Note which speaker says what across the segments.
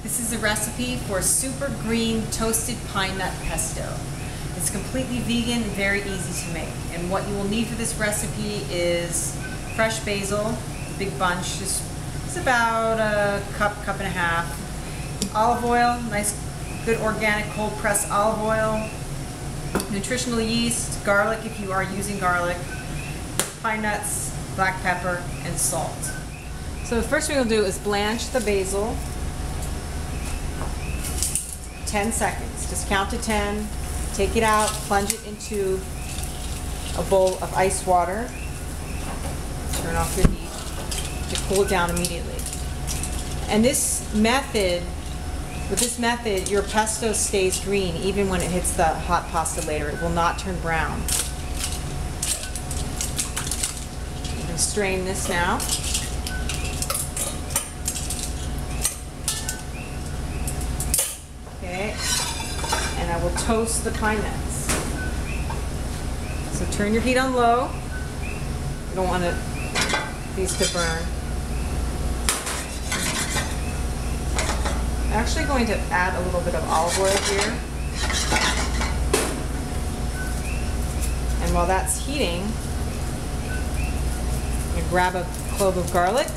Speaker 1: This is a recipe for super green toasted pine nut pesto. It's completely vegan and very easy to make. And what you will need for this recipe is fresh basil, a big bunch, just it's about a cup and a half. Olive oil, nice good organic cold pressed olive oil. Nutritional yeast, garlic if you are using garlic, pine nuts, black pepper, and salt. So the first thing we'll do is blanch the basil. 10 seconds. Just count to 10, take it out, plunge it into a bowl of ice water. Turn off your heat to cool it down immediately. And this method, with this method, your pesto stays green even when it hits the hot pasta later. It will not turn brown. You can strain this now. Okay, and I will toast the pine nuts. So turn your heat on low. You don't want these to burn. I'm actually going to add a little bit of olive oil here. And while that's heating, I'm going to grab a clove of garlic.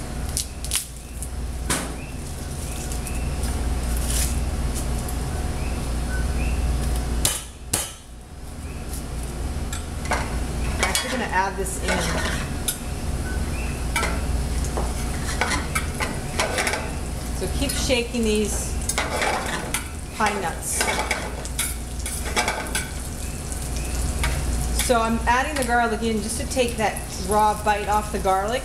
Speaker 1: I'm actually going to add this in. So keep shaking these pine nuts. So I'm adding the garlic in just to take that raw bite off the garlic.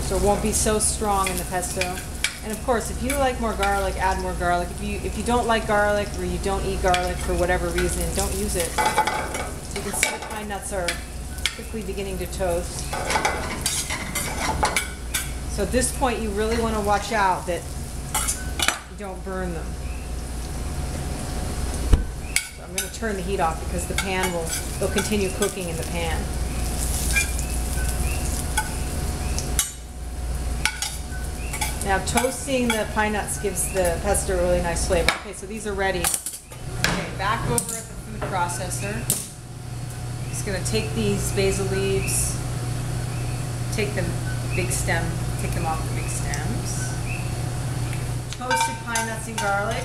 Speaker 1: So it won't be so strong in the pesto. And of course, if you like more garlic, add more garlic. If you don't like garlic or you don't eat garlic for whatever reason, don't use it. So you can see the pine nuts are quickly beginning to toast. So at this point, you really want to watch out that you don't burn them. So I'm going to turn the heat off because the pan will continue cooking in the pan. Now toasting the pine nuts gives the pesto a really nice flavor. Okay, so these are ready. Okay, back over at the food processor. Just going to take these basil leaves, take the big stem, take them off the big stems. Toasted pine nuts and garlic.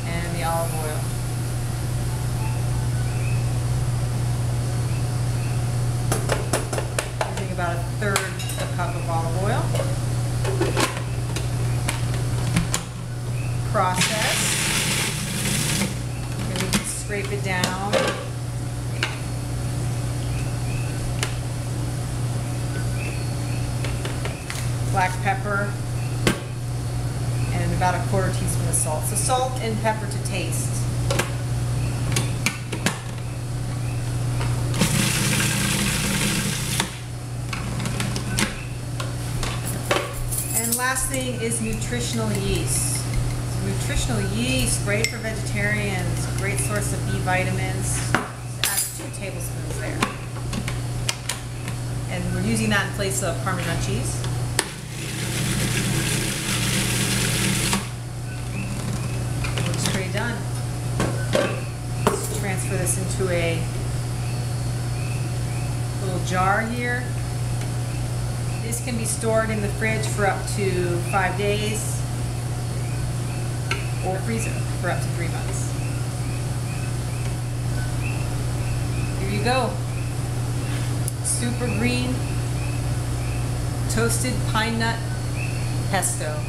Speaker 1: And the olive oil. Using about 1/3 a cup of olive oil. Process. And we can scrape it down. Black pepper, and about 1/4 teaspoon of salt. So salt and pepper to taste. And last thing is nutritional yeast. So nutritional yeast, great for vegetarians, great source of B vitamins. Just add 2 tablespoons there. And we're using that in place of Parmesan cheese. Done. Let's transfer this into a little jar here. This can be stored in the fridge for up to 5 days or freezer for up to 3 months. Here you go. Super green toasted pine nut pesto.